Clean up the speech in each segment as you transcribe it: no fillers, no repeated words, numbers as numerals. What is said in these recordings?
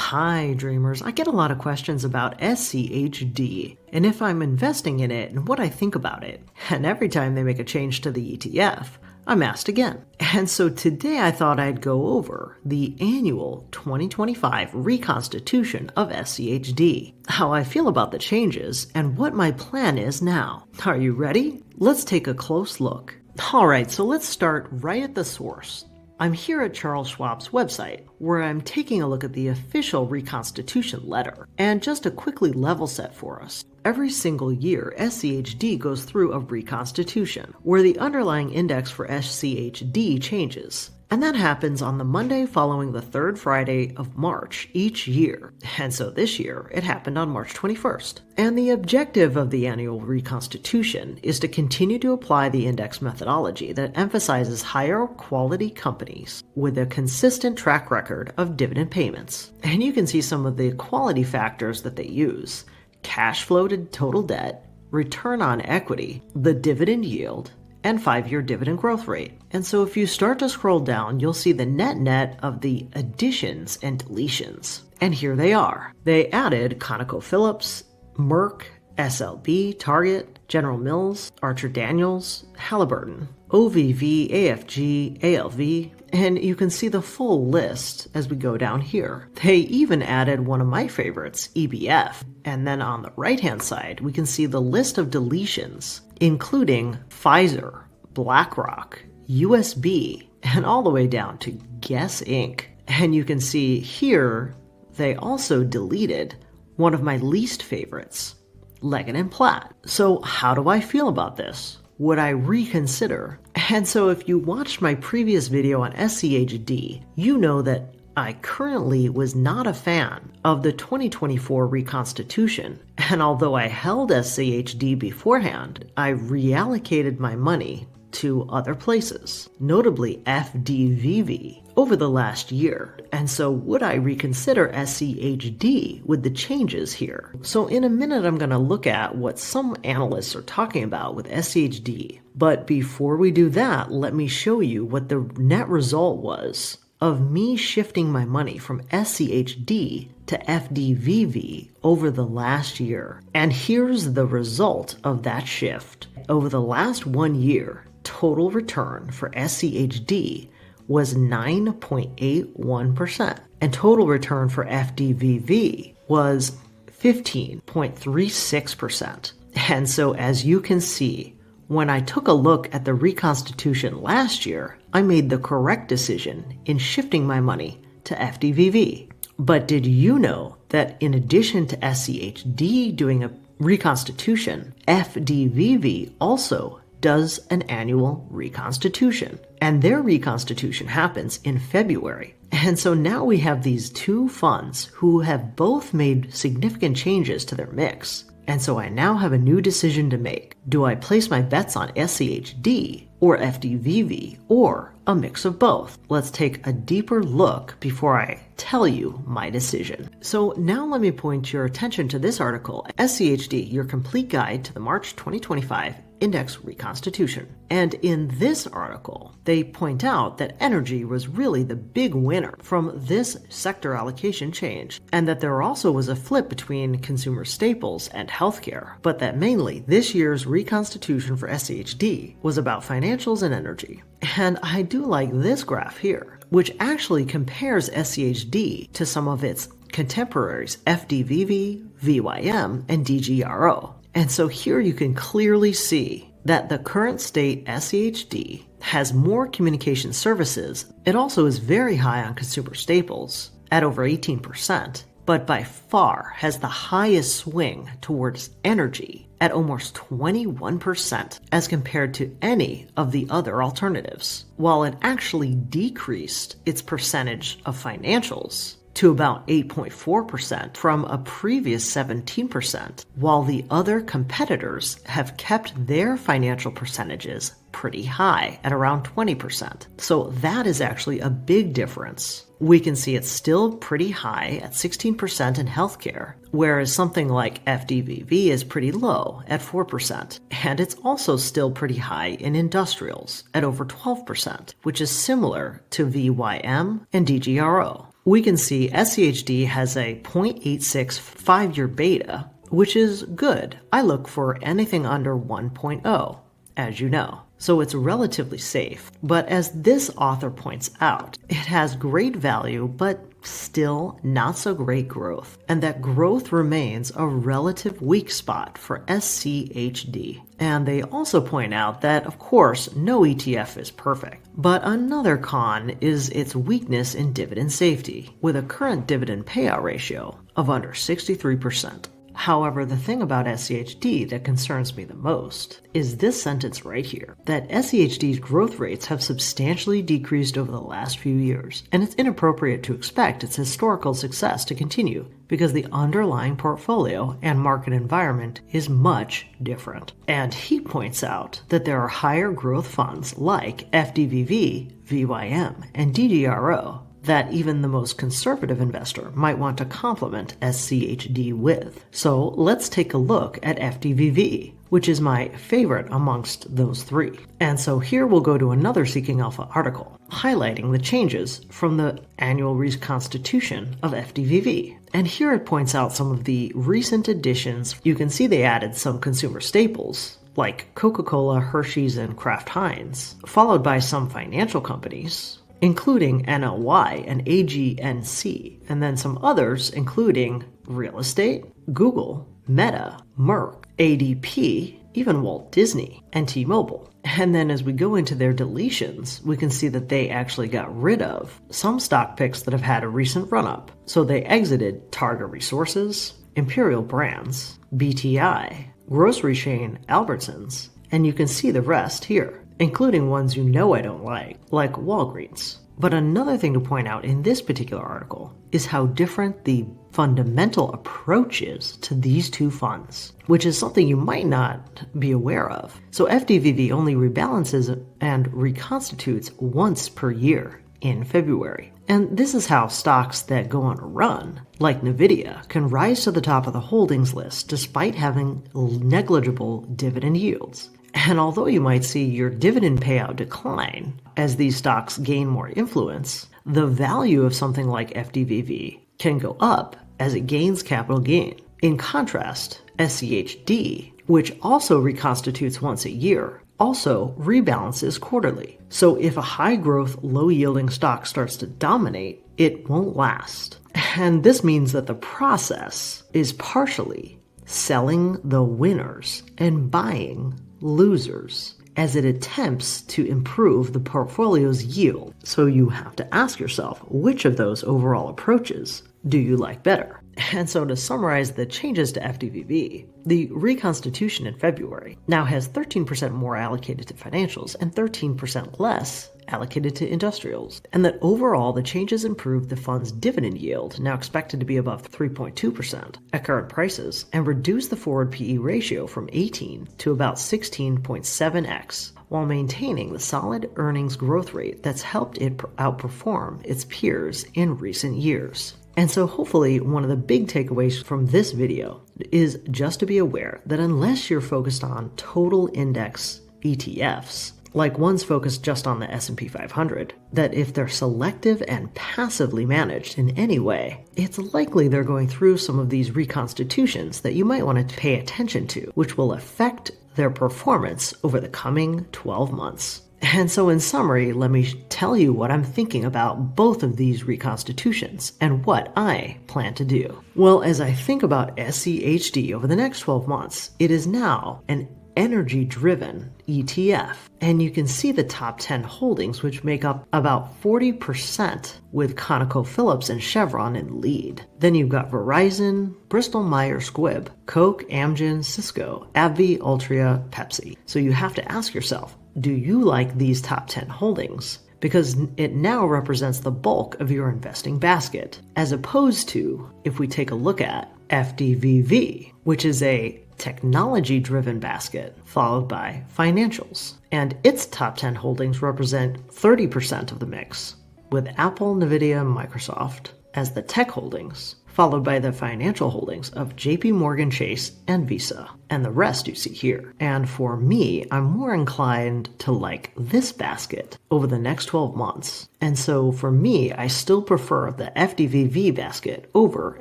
Hi, dreamers. I get a lot of questions about SCHD and if I'm investing in it and what I think about it. And every time they make a change to the ETF, I'm asked again. And so today I thought I'd go over the annual 2025 Reconstitution of SCHD, how I feel about the changes, and what my plan is now. Are you ready? Let's take a close look. Alright, so let's start right at the source. I'm here at Charles Schwab's website, where I'm taking a look at the official Reconstitution letter. And just to quickly level set for us, every single year, SCHD goes through a Reconstitution, where the underlying index for SCHD changes. And that happens on the Monday following the third Friday of March each year. And so this year, it happened on March 21st. And the objective of the annual Reconstitution is to continue to apply the index methodology that emphasizes higher quality companies with a consistent track record of dividend payments. And you can see some of the quality factors that they use: cash flow to total debt, return on equity, the dividend yield, and 5-year dividend growth rate. And so if you start to scroll down, you'll see the net of the additions and deletions. And here they are. They added ConocoPhillips, Merck, SLB, Target, General Mills, Archer Daniels, Halliburton, OVV, AFG, ALV, and you can see the full list as we go down here. They even added one of my favorites, EBF. And then on the right-hand side, we can see the list of deletions, including Pfizer, BlackRock, USB, and all the way down to Guess Inc. And you can see here, they also deleted one of my least favorites, Leggett & Platt. So how do I feel about this? Would I reconsider? And so if you watched my previous video on SCHD, you know that I currently was not a fan of the 2024 Reconstitution. And although I held SCHD beforehand, I reallocated my money to other places, notably FDVV, over the last year. And so would I reconsider SCHD with the changes here? So in a minute, I'm going to look at what some analysts are talking about with SCHD. But before we do that, let me show you what the net result was of me shifting my money from SCHD to FDVV over the last year. And here's the result of that shift. Over the last 1 year, total return for SCHD was 9.81%, and total return for FDVV was 15.36%. And so as you can see, when I took a look at the Reconstitution last year, I made the correct decision in shifting my money to FDVV. But did you know that in addition to SCHD doing a Reconstitution, FDVV also does an annual Reconstitution? And their Reconstitution happens in February. And so now we have these two funds who have both made significant changes to their mix. And so I now have a new decision to make. Do I place my bets on SCHD or FDVV or a mix of both? Let's take a deeper look before I tell you my decision. So now let me point your attention to this article, SCHD, Your Complete Guide to the March 2025 Index Reconstitution. And in this article, they point out that energy was really the big winner from this sector allocation change, and that there also was a flip between consumer staples and healthcare, but that mainly this year's Reconstitution for SCHD was about financials and energy. And I do like this graph here, which actually compares SCHD to some of its contemporaries, FDVV, VYM, and DGRO. And so here you can clearly see that the current state SCHD has more communication services. It also is very high on consumer staples at over 18%, but by far has the highest swing towards energy at almost 21% as compared to any of the other alternatives, while it actually decreased its percentage of financials to about 8.4% from a previous 17%, while the other competitors have kept their financial percentages pretty high at around 20%. So that is actually a big difference. We can see it's still pretty high at 16% in healthcare, whereas something like FDVV is pretty low at 4%. And it's also still pretty high in industrials at over 12%, which is similar to VYM and DGRO. we can see SCHD has a 0.86 5-year beta, which is good. I look for anything under 1.0, as you know. So it's relatively safe. But as this author points out, it has great value, but still not so great growth. And that growth remains a relative weak spot for SCHD. And they also point out that, of course, no ETF is perfect. But another con is its weakness in dividend safety, with a current dividend payout ratio of under 63%. However, the thing about SCHD that concerns me the most is this sentence right here, that SCHD's growth rates have substantially decreased over the last few years, and it's inappropriate to expect its historical success to continue because the underlying portfolio and market environment is much different. And he points out that there are higher growth funds like FDVV, VYM, and DGRO that even the most conservative investor might want to complement SCHD with. So let's take a look at FDVV, which is my favorite amongst those three. And so here we'll go to another Seeking Alpha article highlighting the changes from the annual reconstitution of FDVV. And here it points out some of the recent additions. You can see they added some consumer staples like Coca-Cola, Hershey's, and Kraft Heinz, followed by some financial companies, including NLY and AGNC, and then some others including real estate, Google, Meta, Merck, ADP, even Walt Disney, and T-Mobile. And then as we go into their deletions, we can see that they actually got rid of some stock picks that have had a recent run-up. So they exited Targa Resources, Imperial Brands, BTI, grocery chain Albertsons, and you can see the rest here, including ones you know I don't like Walgreens. But another thing to point out in this particular article is how different the fundamental approach is to these two funds, which is something you might not be aware of. So FDVV only rebalances and reconstitutes once per year in February. And this is how stocks that go on a run, like Nvidia, can rise to the top of the holdings list despite having negligible dividend yields. And although you might see your dividend payout decline as these stocks gain more influence, the value of something like FDVV can go up as it gains capital gain. In contrast, SCHD, which also reconstitutes once a year, also rebalances quarterly. So if a high-growth, low-yielding stock starts to dominate, it won't last. And this means that the process is partially selling the winners and buying losers as it attempts to improve the portfolio's yield. So you have to ask yourself, which of those overall approaches do you like better? And so to summarize the changes to FDVV, the reconstitution in February now has 13% more allocated to financials and 13% less allocated to industrials, and that overall the changes improved the fund's dividend yield, now expected to be above 3.2% at current prices, and reduced the forward PE ratio from 18 to about 16.7x, while maintaining the solid earnings growth rate that's helped it outperform its peers in recent years. And so hopefully one of the big takeaways from this video is just to be aware that unless you're focused on total index ETFs, like ones focused just on the S&P 500, that if they're selective and passively managed in any way, it's likely they're going through some of these reconstitutions that you might want to pay attention to, which will affect their performance over the coming 12 months. And so in summary, let me tell you what I'm thinking about both of these reconstitutions and what I plan to do. Well, as I think about SCHD over the next 12 months, it is now an energy-driven ETF. And you can see the top 10 holdings, which make up about 40%, with ConocoPhillips and Chevron in lead. Then you've got Verizon, Bristol-Myers Squibb, Coke, Amgen, Cisco, AbbVie, Altria, Pepsi. So you have to ask yourself, do you like these top 10 holdings? Because it now represents the bulk of your investing basket, as opposed to if we take a look at FDVV, which is a technology-driven basket, followed by financials. And its top 10 holdings represent 30% of the mix, with Apple, Nvidia, Microsoft as the tech holdings, followed by the financial holdings of JP Morgan Chase and Visa, and the rest you see here. And for me, I'm more inclined to like this basket over the next 12 months. And so for me, I still prefer the FDVV basket over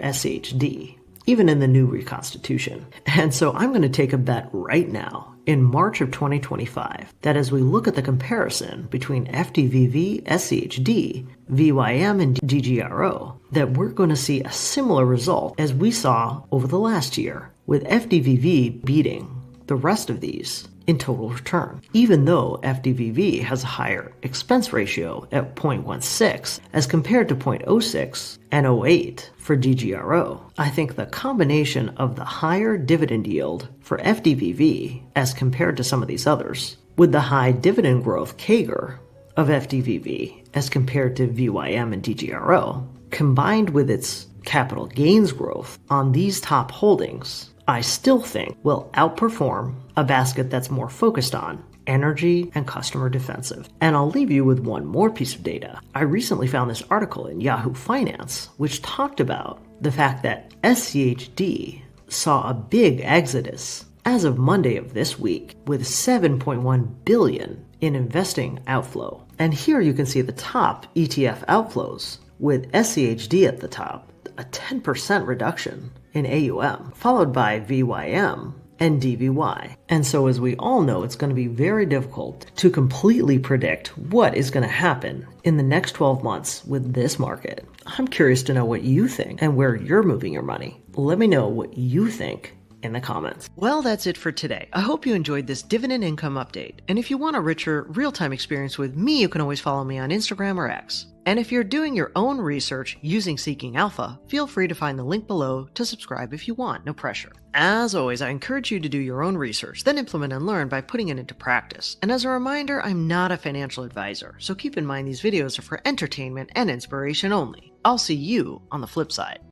SCHD, even in the new Reconstitution. And so I'm going to take a bet right now in March of 2025 that as we look at the comparison between FDVV, SCHD, VYM, and DGRO, that we're going to see a similar result as we saw over the last year, with FDVV beating the rest of these in total return, even though FDVV has a higher expense ratio at 0.16 as compared to 0.06 and 0.08 for DGRO. I think the combination of the higher dividend yield for FDVV as compared to some of these others, with the high dividend growth CAGR of FDVV as compared to VYM and DGRO, combined with its capital gains growth on these top holdings, I still think will outperform a basket that's more focused on energy and customer defensive. And I'll leave you with one more piece of data. I recently found this article in Yahoo Finance, which talked about the fact that SCHD saw a big exodus as of Monday of this week, with $7.1 billion in investing outflow. And here you can see the top ETF outflows, with SCHD at the top, a 10% reduction in AUM, followed by VYM and DVY. And so as we all know, it's going to be very difficult to completely predict what is going to happen in the next 12 months with this market. I'm curious to know what you think and where you're moving your money. Let me know what you think in the comments. Well, that's it for today. I hope you enjoyed this dividend income update. And if you want a richer real-time experience with me, you can always follow me on Instagram or X. And if you're doing your own research using Seeking Alpha, feel free to find the link below to subscribe if you want, no pressure. As always, I encourage you to do your own research, then implement and learn by putting it into practice. And as a reminder, I'm not a financial advisor, so keep in mind these videos are for entertainment and inspiration only. I'll see you on the flip side.